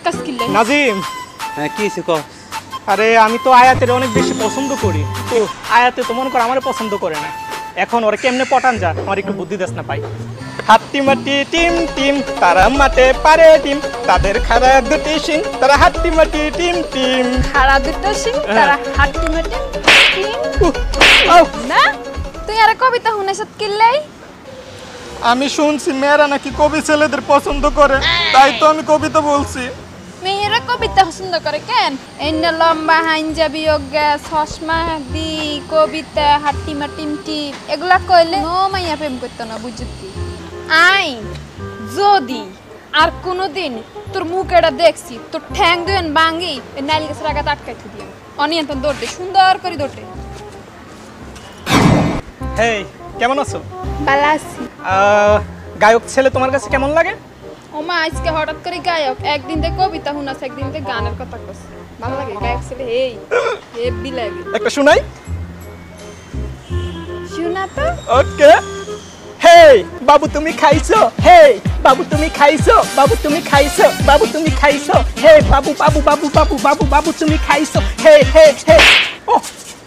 Doctor কিলে নাজিম। হ্যাঁ কি হইছে কও? আরে আমি তো আয়াতের অনেক বেশি পছন্দ করি, তো আয়াতে তো মনে কর আমারে পছন্দ করে না। এখন ওরা কেমনে পটান যা আমার একটু বুদ্ধি দেস না পাই। হাত্তি মাটি টিম টিম, তারা মাঠে পারে টিম, তাদের খাড়া দুটি সিং, তারা হাত্তি মাটি টিম টিম। খাড়া দুটো সিং তারা হাট্টি মাটি না। তুই আর কবিতা শুনেছ কিল্লাই? আমি শুনছি মেয়েরা নাকি কবি ছেলেদের পছন্দ করে, তাই তো আমি কবিতা বলছি। মেয়েরা কবিতা পছন্দ করে কেন? এই না লম্বা হাইঞ্জাবি অজ্ঞা চশমা দি কবিতা হাট্টিমা টিমটি এগুলা কইলে নো মাইয়া প্রেম করতো না, বুঝতি? আই যদি আর কোনোদিন তোর মুখ এটা দেখছি তোর ঠ্যাং দুন ভাঙি এই নাইল গাছের আঘাত আটকাই থুই অনিয়ন্ত্রণ দৌড়ে সুন্দর করে দৌড়ে। হেই, কেমন আছো? ভালো আছি। গায়ক ছেলে তোমার কাছে কেমন লাগে? ওমা আজকে হঠাৎ করে গায়ক, একদিন থেকে কবিতা শুনাস, একদিন থেকে গানের কথা কস। ভালো লাগে গায়ক ছেলে। হেই হেভি লাগে। একটা শুনাই? শুনা তো। ওকে। হেই বাবু তুমি খাইছো, হেই বাবু তুমি খাইছো, বাবু তুমি খাইছো, বাবু তুমি খাইছো, হে বাবু বাবু বাবু বাবু বাবু বাবু তুমি খাইছো, হে হে হে। ও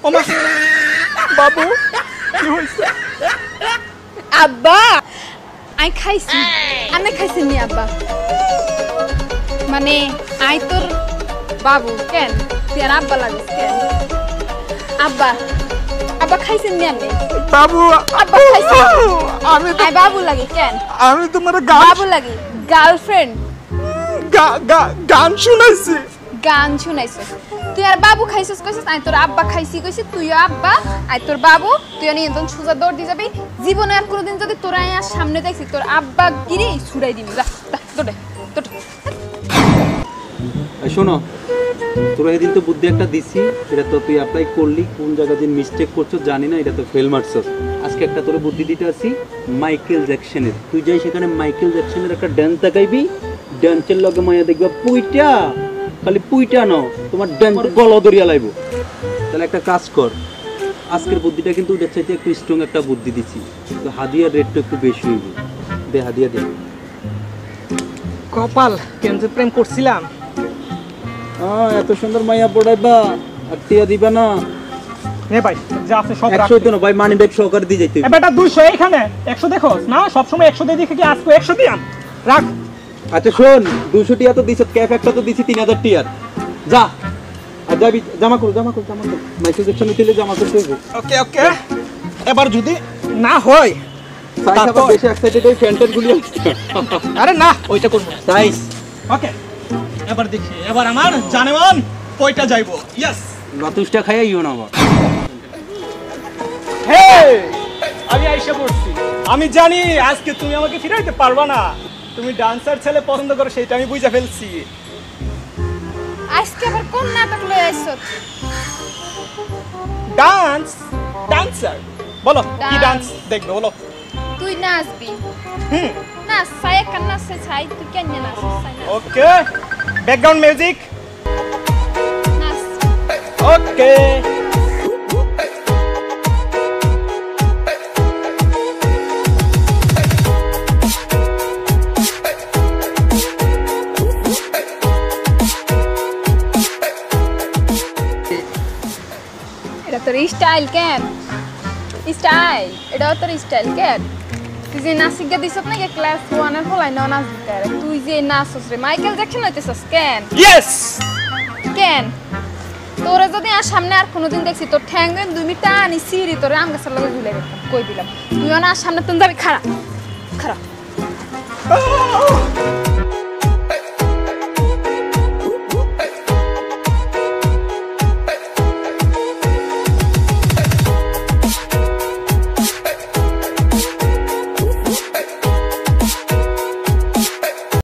ওমা বাবু কি হইছে? আব্বা আই খাইছি। আমি খাইছি নি আব্বা, মানে আই তোর বাবু কেন তুই আর আব্বা লাগিস কেন? আব্বা আব্বা খাইছেন নি? আমি বাবু আব্বা খাইছি। আমি তো আই বাবু লাগি কেন? আমি তোমার বাবু লাগি গার্লফ্রেন্ড গান শুনাইছি। গান শুনাইছিস তুই আর বাবু খাইছিস কইছিস, আই তোর আব্বা খাইছি কইছিস, তুইও আব্বা আই তোর বাবু, তুই নিয়ন্ত্রণ সোজা দৌড় দিয়ে যাবি। জীবনে আর কোনোদিন যদি তোরা আর সামনে দেখছি তোর আব্বা গিরি ছুড়াই দিবি। যা দৌড়ে দৌড়ে। শোনো, তোরা এদিন তো বুদ্ধি একটা দিছি, এটা তো তুই অ্যাপ্লাই করলি, কোন জায়গায় যে মিস্টেক করছো জানি না, এটা তো ফেল মারছস। আজকে একটা তোর বুদ্ধি দিতে আসি মাইকেল জ্যাকসনের। তুই যাই সেখানে মাইকেল জ্যাকসনের একটা ড্যান্স দেখাইবি, ড্যান্সের লগে মাইয়া দেখবা পুইটা, খালি পুইটা ন তোমার ড্যান্স গলা দরিয়া লাইব। তাহলে একটা কাজ কর, আজকের বুদ্ধিটা কিন্তু ওটার চাইতে একটু স্ট্রং একটা বুদ্ধি দিছি, তো হাদিয়ার রেটটা একটু বেশি হইব। দে হাদিয়া দে। কপাল, কেন যে প্রেম করছিলাম। এত সুন্দর মাইয়া পড়াইবা আর টিয়া দিবা না? নে ভাই যা আছে সব রাখ। 100 তো না ভাই, মানি ব্যাগ সহকারে দিয়ে যাইতে। এ বেটা 200 এইখানে 100 দেখো না, সব সময় 100 দিয়ে দেখে কি আজকে 100 দিয়াম রাখ। আচ্ছা শোন, 200 টিয়া তো দিছত, ক্যাফ একটা তো দিছি 3000 টিয়ার। যা আর যাবি, জামা কর জামা কর জামা কর, মাইকেল জ্যাকসনে দিলে জামা করতে হবে। ওকে ওকে। এবার যদি না হয় সাইজ আবার বেশি এক্সাইটেড হই ফ্যান্টার গুলি। আরে না ওইটা করব সাইজ ওকে। এবার দেখি এবার আমার জানেমান কয়টা যাইবো। ইয়েস বাতুসটা খাইয়া ইও না আবার। হে আমি আইসা পড়ছি। আমি জানি আজকে তুমি আমাকে ফিরাইতে পারবা না। তুমি ডান্সার ছেলে পছন্দ করো সেটা আমি বুঝা ফেলছি। আজকে আবার কোন নাটক লই আইছত? ডান্স ডান্সার বলো কি ডান্স দেখবে বলো। তুই নাচবি? হুম নাচ, সায়া কান নাচে ছাই, তুই কেন নাচছিস? সাই নাচ। ওকে ব্যাকগ্রাউন্ড মিউজিক নাচ। ওকে। এটা তোর স্টাইল কেন? স্টাইল এটাও তোর স্টাইল কেন? তুই যে নাচিকা দিছত নাকি ক্লাস 1 এর ফলাই না নাচ দিতে রে, তুই যে নাচছ রে মাইকেল জ্যাকসন হইতেছস কেন? ইয়েস কেন তোরে যদি আর সামনে আর কোনোদিন দেখছি তোর ঠ্যাং দেন 2 মিনিট টানি সিঁড়ি তোরে আম গাছের লগে ঝুলে রাখতাম, কই দিলাম। তুই না সামনে তুমি যাবি, খারাপ খারাপ।